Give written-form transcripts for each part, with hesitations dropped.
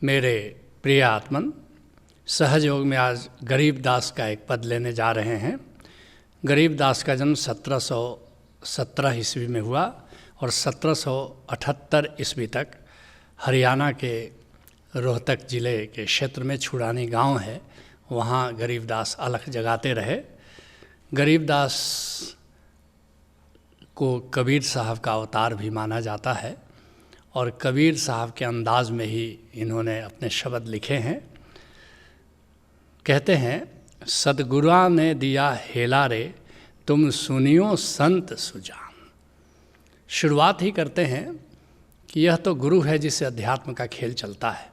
मेरे प्रिय आत्मन, सहजयोग में आज गरीबदास का एक पद लेने जा रहे हैं। गरीबदास का जन्म 1717 ईस्वी में हुआ और 1778 ईस्वी तक हरियाणा के रोहतक ज़िले के क्षेत्र में छुड़ानी गांव है, वहाँ गरीबदास अलख जगाते रहे। गरीबदास को कबीर साहब का अवतार भी माना जाता है और कबीर साहब के अंदाज में ही इन्होंने अपने शब्द लिखे हैं। कहते हैं, सदगुरुआ ने दिया हेला रे, तुम सुनियो संत सुजान। शुरुआत ही करते हैं कि यह तो गुरु है जिससे अध्यात्म का खेल चलता है।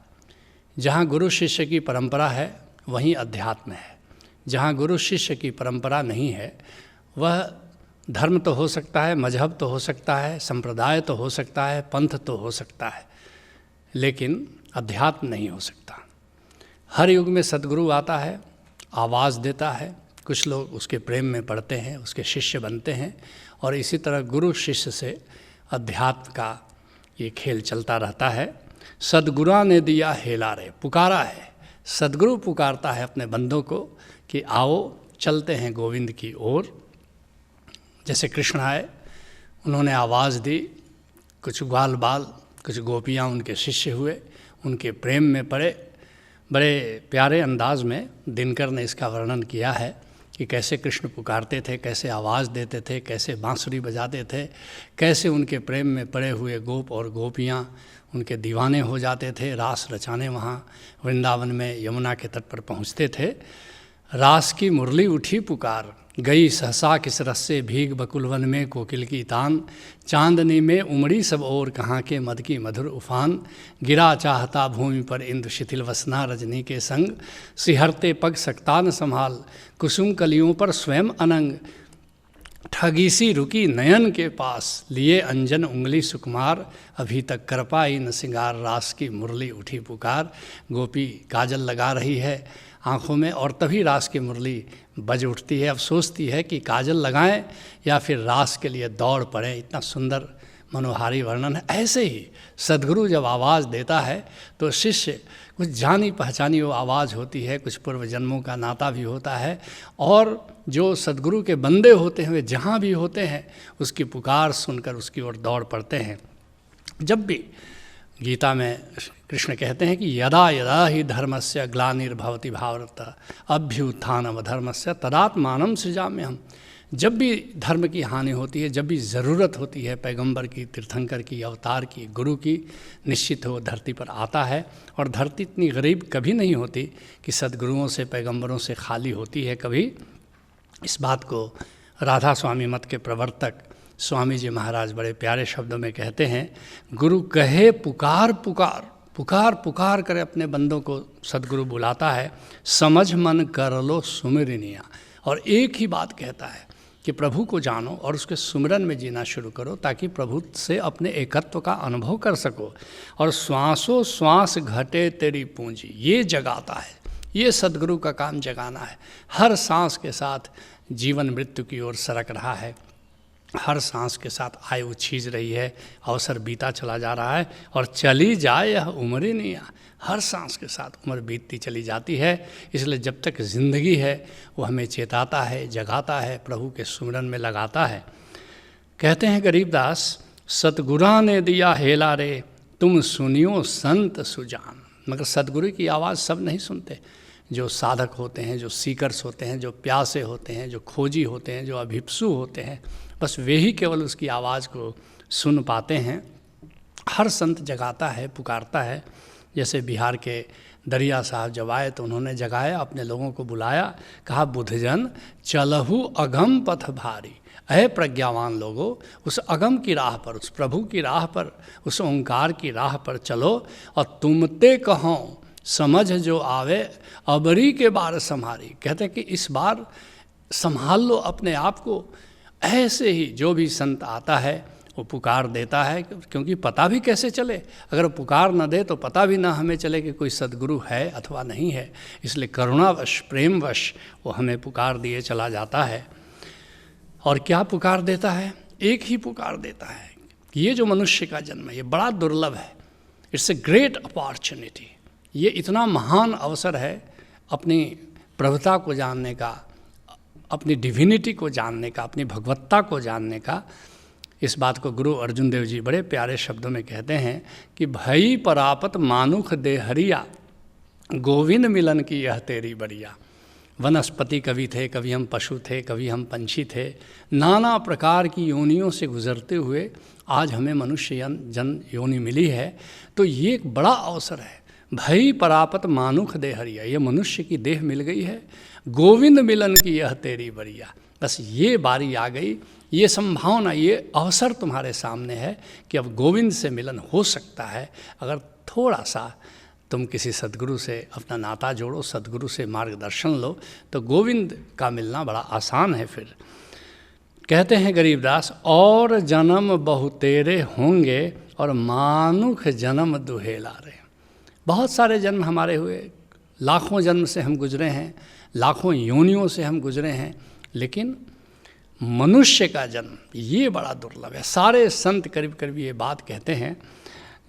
जहाँ गुरु शिष्य की परंपरा है वहीं अध्यात्म है। जहाँ गुरु शिष्य की परंपरा नहीं है, वह धर्म तो हो सकता है, मजहब तो हो सकता है, संप्रदाय तो हो सकता है, पंथ तो हो सकता है, लेकिन अध्यात्म नहीं हो सकता। हर युग में सदगुरु आता है, आवाज़ देता है, कुछ लोग उसके प्रेम में पड़ते हैं, उसके शिष्य बनते हैं और इसी तरह गुरु शिष्य से अध्यात्म का ये खेल चलता रहता है। सदगुरुआ ने दिया हेला रे, पुकारा है। सदगुरु पुकारता है अपने बंदों को कि आओ चलते हैं गोविंद की ओर। जैसे कृष्ण आए, उन्होंने आवाज़ दी, कुछ ग्वाल बाल, कुछ गोपियाँ उनके शिष्य हुए, उनके प्रेम में पड़े। बड़े प्यारे अंदाज में दिनकर ने इसका वर्णन किया है कि कैसे कृष्ण पुकारते थे, कैसे आवाज़ देते थे, कैसे बांसुरी बजाते थे, कैसे उनके प्रेम में पड़े हुए गोप और गोपियाँ उनके दीवाने हो जाते थे। रास रचाने वहाँ वृंदावन में यमुना के तट पर पहुँचते थे। रास की मुरली उठी पुकार, गई सहसा किस रस से भीग बकुलवन में कोकिल की तान। चांदनी में उमड़ी सब और कहाँ के मद की मधुर उफान। गिरा चाहता भूमि पर इंद्र शिथिल वसना रजनी के संग। सिहरते पग सकता न संभाल, कुसुम कलियों पर स्वयं अनंग। ठगी सी रुकी नयन के पास, लिए अंजन उंगली सुकुमार। अभी तक कर पाई न सिंगार, रास की मुरली उठी पुकार। गोपी काजल लगा रही है आँखों में और तभी रास की मुरली बज उठती है। अब सोचती है कि काजल लगाएं या फिर रास के लिए दौड़ पड़ें। इतना सुंदर मनोहारी वर्णन है। ऐसे ही सदगुरु जब आवाज़ देता है तो शिष्य कुछ जानी पहचानी वो आवाज़ होती है, कुछ पूर्व जन्मों का नाता भी होता है और जो सदगुरु के बंदे होते हैं वे जहाँ भी होते हैं उसकी पुकार सुनकर उसकी ओर दौड़ पड़ते हैं। जब भी गीता में कृष्ण कहते हैं कि यदा यदा ही धर्मस्य ग्लानिर्भवति भारत अभ्युत्थानम धर्मस्य तदात्मानं सृजाम्यहम्। जब भी धर्म की हानि होती है, जब भी ज़रूरत होती है पैगंबर की, तीर्थंकर की, अवतार की, गुरु की, निश्चित हो धरती पर आता है। और धरती इतनी गरीब कभी नहीं होती कि सदगुरुओं से, पैगंबरों से खाली होती है कभी। इस बात को राधा स्वामी मत के प्रवर्तक स्वामी जी महाराज बड़े प्यारे शब्दों में कहते हैं, गुरु कहे पुकार पुकार, पुकार पुकार कर अपने बंदों को सदगुरु बुलाता है। समझ मन कर लो सुमिरनिया, और एक ही बात कहता है कि प्रभु को जानो और उसके सुमिरन में जीना शुरू करो ताकि प्रभु से अपने एकत्व का अनुभव कर सको। और श्वासों श्वास घटे तेरी पूंजी, ये जगाता है। ये सदगुरु का काम जगाना है। हर सांस के साथ जीवन मृत्यु की ओर सरक रहा है, हर सांस के साथ आयु छीज रही है, अवसर बीता चला जा रहा है और चली जाए यह उम्र ही नहीं। हर सांस के साथ उम्र बीतती चली जाती है। इसलिए जब तक ज़िंदगी है वो हमें चेताता है, जगाता है, प्रभु के सुमिरन में लगाता है। कहते हैं गरीबदास, सतगुरा ने दिया हेला रे, तुम सुनियो संत सुजान। मगर सदगुरु की आवाज़ सब नहीं सुनते। जो साधक होते हैं, जो सीकर्स होते हैं, जो प्यासे होते हैं, जो खोजी होते हैं, जो अभिप्सु होते हैं, बस वे ही केवल उसकी आवाज़ को सुन पाते हैं। हर संत जगाता है, पुकारता है। जैसे बिहार के दरिया साहब जब आए तो उन्होंने जगाया, अपने लोगों को बुलाया, कहा बुधजन चलहु अगम पथ भारी। अहे प्रज्ञावान लोगों, उस अगम की राह पर, उस प्रभु की राह पर, उस ओंकार की राह पर चलो और तुमते कहो समझ जो आवे, अबरी के बार संभारी। कहते हैं कि इस बार संभाल लो अपने आप को। ऐसे ही जो भी संत आता है वो पुकार देता है, क्योंकि पता भी कैसे चले, अगर पुकार न दे तो पता भी ना हमें चले कि कोई सदगुरु है अथवा नहीं है। इसलिए करुणावश, प्रेमवश वो हमें पुकार दिए चला जाता है। और क्या पुकार देता है? एक ही पुकार देता है कि ये जो मनुष्य का जन्म है ये बड़ा दुर्लभ है। इट्स ए ग्रेट अपॉर्चुनिटी ये इतना महान अवसर है अपनी प्रभुता को जानने का, अपनी डिविनिटी को जानने का, अपनी भगवत्ता को जानने का। इस बात को गुरु अर्जुन देव जी बड़े प्यारे शब्दों में कहते हैं कि भई परापत मानुख दे हरिया, गोविंद मिलन की यह तेरी बरिया। वनस्पति कभी थे, कभी हम पशु थे, कभी हम पंछी थे, नाना प्रकार की योनियों से गुजरते हुए आज हमें मनुष्य जन योनि मिली है। तो ये एक बड़ा अवसर है। भई परापत मानुख दे हरिया, ये मनुष्य की देह मिल गई है। गोविंद मिलन की यह तेरी बरिया, बस ये बारी आ गई, ये संभावना, ये अवसर तुम्हारे सामने है कि अब गोविंद से मिलन हो सकता है। अगर थोड़ा सा तुम किसी सद्गुरु से अपना नाता जोड़ो, सद्गुरु से मार्गदर्शन लो, तो गोविंद का मिलना बड़ा आसान है। फिर कहते हैं गरीबदास, और जन्म बहुतेरे होंगे और मानुख जन्म दुहेला रे। बहुत सारे जन्म हमारे हुए, लाखों जन्म से हम गुजरे हैं, लाखों योनियों से हम गुजरे हैं, लेकिन मनुष्य का जन्म ये बड़ा दुर्लभ है। सारे संत करीब करीब ये बात कहते हैं।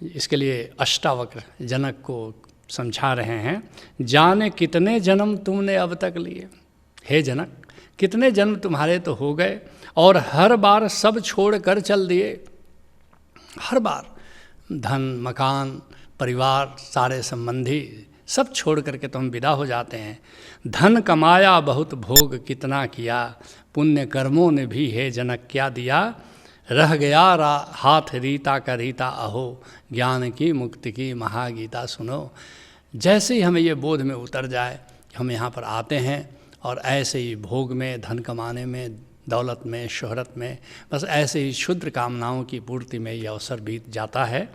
इसके लिए अष्टावक्र जनक को समझा रहे हैं, जाने कितने जन्म तुमने अब तक लिए। हे जनक, कितने जन्म तुम्हारे तो हो गए और हर बार सब छोड़ कर चल दिए। हर बार धन, मकान, परिवार, सारे संबंधी सब छोड़ करके तो हम विदा हो जाते हैं। धन कमाया बहुत भोग कितना किया, पुण्य कर्मों ने भी हे जनक क्या दिया। रह गया हाथ रीता का रीता अहो, ज्ञान की मुक्ति की महागीता सुनो। जैसे ही हमें ये बोध में उतर जाए, हम यहाँ पर आते हैं और ऐसे ही भोग में, धन कमाने में, दौलत में, शोहरत में, बस ऐसे ही क्षुद्र कामनाओं की पूर्ति में ये अवसर बीत जाता है।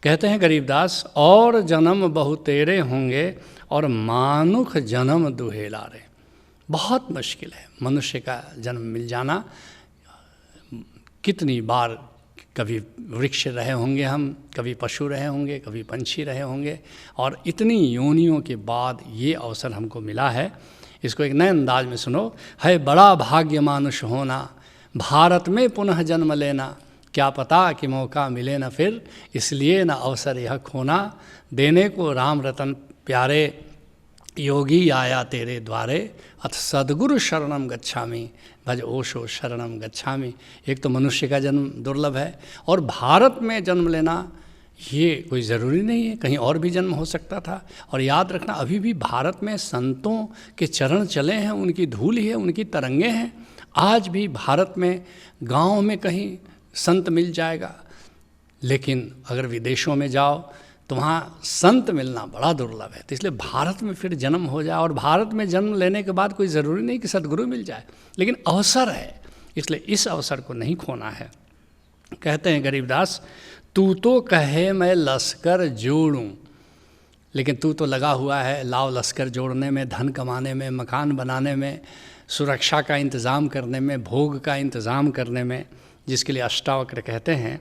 कहते हैं गरीबदास, और जन्म बहुतेरे होंगे और मानुख जन्म दुहेला रे। बहुत मुश्किल है मनुष्य का जन्म मिल जाना। कितनी बार कभी वृक्ष रहे होंगे हम, कभी पशु रहे होंगे, कभी पंछी रहे होंगे, और इतनी योनियों के बाद ये अवसर हमको मिला है। इसको एक नए अंदाज में सुनो। है बड़ा भाग्य मानुष होना, भारत में पुनः जन्म लेना, क्या पता कि मौका मिले न फिर, इसलिए न अवसर यह खोना। देने को राम रतन प्यारे, योगी आया तेरे द्वारे, अथ सद्गुरु शरणम गच्छामि, भज ओशो शरणम गच्छामि। एक तो मनुष्य का जन्म दुर्लभ है, और भारत में जन्म लेना ये कोई ज़रूरी नहीं है, कहीं और भी जन्म हो सकता था। और याद रखना, अभी भी भारत में संतों के चरण चले हैं, उनकी धूल ही है, उनकी तरंगे हैं। आज भी भारत में गांव में कहीं संत मिल जाएगा, लेकिन अगर विदेशों में जाओ तो वहाँ संत मिलना बड़ा दुर्लभ है। तो इसलिए भारत में फिर जन्म हो जाए, और भारत में जन्म लेने के बाद कोई ज़रूरी नहीं कि सद्गुरु मिल जाए, लेकिन अवसर है, इसलिए इस अवसर को नहीं खोना है। कहते हैं गरीबदास, तू तो कहे मैं लश्कर जोड़ूं, लेकिन तू तो लगा हुआ है लाव लश्कर जोड़ने में, धन कमाने में, मकान बनाने में, सुरक्षा का इंतज़ाम करने में, भोग का इंतज़ाम करने में, जिसके लिए अष्टावक्र कहते हैं,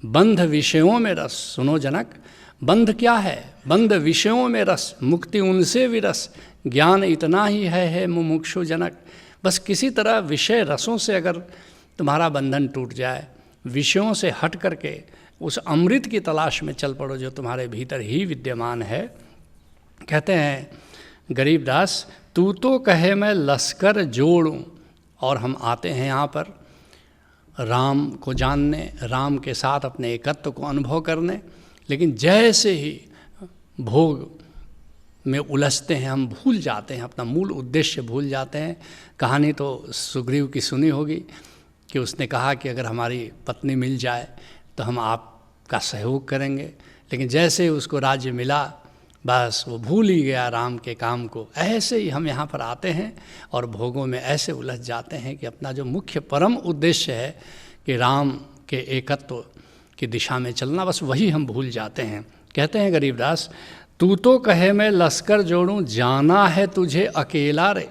बंध विषयों में रस। सुनो जनक, बंध क्या है? बंध विषयों में रस, मुक्ति उनसे विरस, ज्ञान इतना ही है मुमुक्षु जनक। बस किसी तरह विषय रसों से अगर तुम्हारा बंधन टूट जाए, विषयों से हट करके उस अमृत की तलाश में चल पड़ो जो तुम्हारे भीतर ही विद्यमान है। कहते हैं गरीबदास, तू तो कहे मैं लश्कर जोड़ूं, और हम आते हैं यहाँ पर राम को जानने, राम के साथ अपने एकत्व को अनुभव करने, लेकिन जैसे ही भोग में उलझते हैं हम भूल जाते हैं, अपना मूल उद्देश्य भूल जाते हैं। कहानी तो सुग्रीव की सुनी होगी कि उसने कहा कि अगर हमारी पत्नी मिल जाए तो हम आपका सहयोग करेंगे, लेकिन जैसे ही उसको राज्य मिला बस वो भूल ही गया राम के काम को। ऐसे ही हम यहाँ पर आते हैं और भोगों में ऐसे उलझ जाते हैं कि अपना जो मुख्य परम उद्देश्य है कि राम के एकत्व की दिशा में चलना, बस वही हम भूल जाते हैं। कहते हैं गरीबदास, तू तो कहे मैं लश्कर जोड़ूं, जाना है तुझे अकेला रे।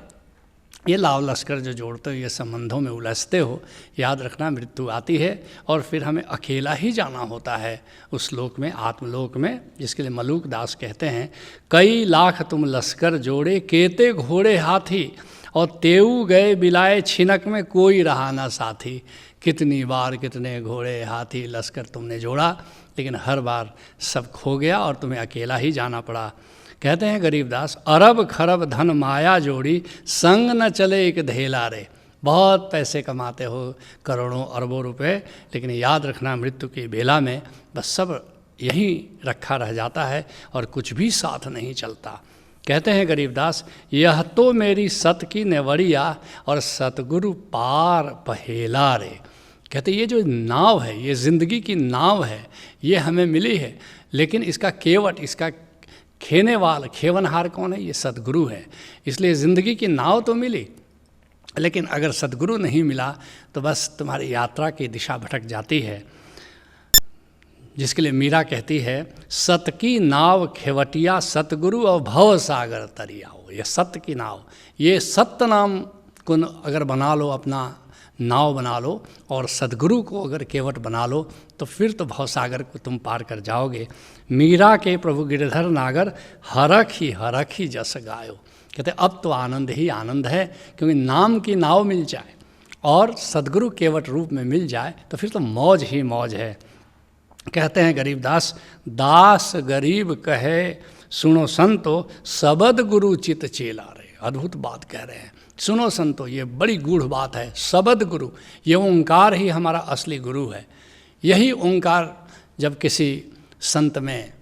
ये लाव लश्कर जो जोड़ते हो, ये संबंधों में उलझते हो, याद रखना मृत्यु आती है और फिर हमें अकेला ही जाना होता है उस लोक में, आत्मलोक में, जिसके लिए मलूक दास कहते हैं, कई लाख तुम लश्कर जोड़े, केते घोड़े हाथी, और तेऊ गए बिलाए छिनक में, कोई रहा ना साथी। कितनी बार कितने घोड़े हाथी लश्कर तुमने जोड़ा, लेकिन हर बार सब खो गया और तुम्हें अकेला ही जाना पड़ा। कहते हैं गरीबदास, अरब खरब धन माया जोड़ी, संग न चले एक धेला रे। बहुत पैसे कमाते हो, करोड़ों अरबों रुपए, लेकिन याद रखना मृत्यु की बेला में बस सब यहीं रखा रह जाता है और कुछ भी साथ नहीं चलता। कहते हैं गरीबदास, यह तो मेरी सत की नेवड़िया और सतगुरु पार पहेला रे। कहते ये जो नाव है, ये ज़िंदगी की नाव है, ये हमें मिली है, लेकिन इसका केवट, इसका खेवनहार कौन है? ये सतगुरु है। इसलिए ज़िंदगी की नाव तो मिली, लेकिन अगर सतगुरु नहीं मिला तो बस तुम्हारी यात्रा की दिशा भटक जाती है। जिसके लिए मीरा कहती है, सत की नाव खेवटिया सतगुरु और भव सागर तरियाओ। ये सत्य की नाव, ये सत्य नाम को अगर बना लो, अपना नाव बना लो और सदगुरु को अगर केवट बना लो तो फिर तो भवसागर को तुम पार कर जाओगे। मीरा के प्रभु गिरधर नागर हरख ही जस गायो। कहते अब तो आनंद ही आनंद है, क्योंकि नाम की नाव मिल जाए और सदगुरु केवट रूप में मिल जाए तो फिर तो मौज ही मौज है। कहते हैं गरीबदास, दास गरीब कहे सुनो संतो, सबद गुरु चित चेला रे। अद्भुत बात कह रहे हैं, सुनो संतो, ये बड़ी गूढ़ बात है। सबद गुरु, ये ओंकार ही हमारा असली गुरु है। यही ओंकार जब किसी संत में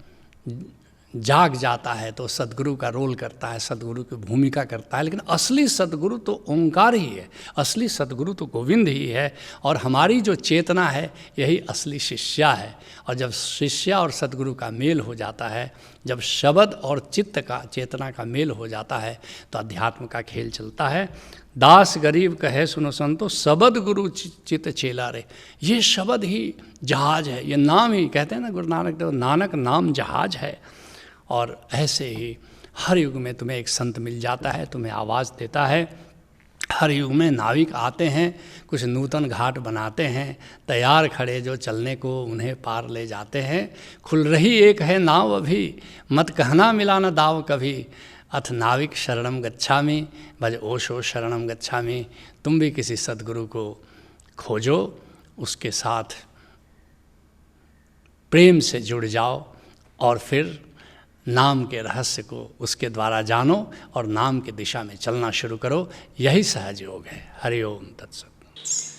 जाग जाता है तो सदगुरु का रोल करता है, सदगुरु की भूमिका करता है। लेकिन असली सदगुरु तो ओंकार ही है, असली सदगुरु तो गोविंद ही है, और हमारी जो चेतना है यही असली शिष्या है। और जब शिष्या और सदगुरु का मेल हो जाता है, जब शब्द और चित्त का, चेतना का मेल हो जाता है, तो अध्यात्म का खेल चलता है। दास गरीब कहे सुनो संतो, सबद गुरु चित चेला रे। ये शब्द ही जहाज है, ये नाम ही, कहते हैं ना गुरु नानक देव, नानक नाम जहाज है। और ऐसे ही हर युग में तुम्हें एक संत मिल जाता है, तुम्हें आवाज़ देता है। हर युग में नाविक आते हैं, कुछ नूतन घाट बनाते हैं, तैयार खड़े जो चलने को उन्हें पार ले जाते हैं। खुल रही एक है नाव अभी, मत कहना मिला न दाव कभी। अथ नाविक शरणम गच्छामि, भज ओशो शरणम गच्छामि। तुम भी किसी सद्गुरु को खोजो, उसके साथ प्रेम से जुड़ जाओ और फिर नाम के रहस्य को उसके द्वारा जानो और नाम की दिशा में चलना शुरू करो। यही सहज योग है। हरि ओम तत्सत।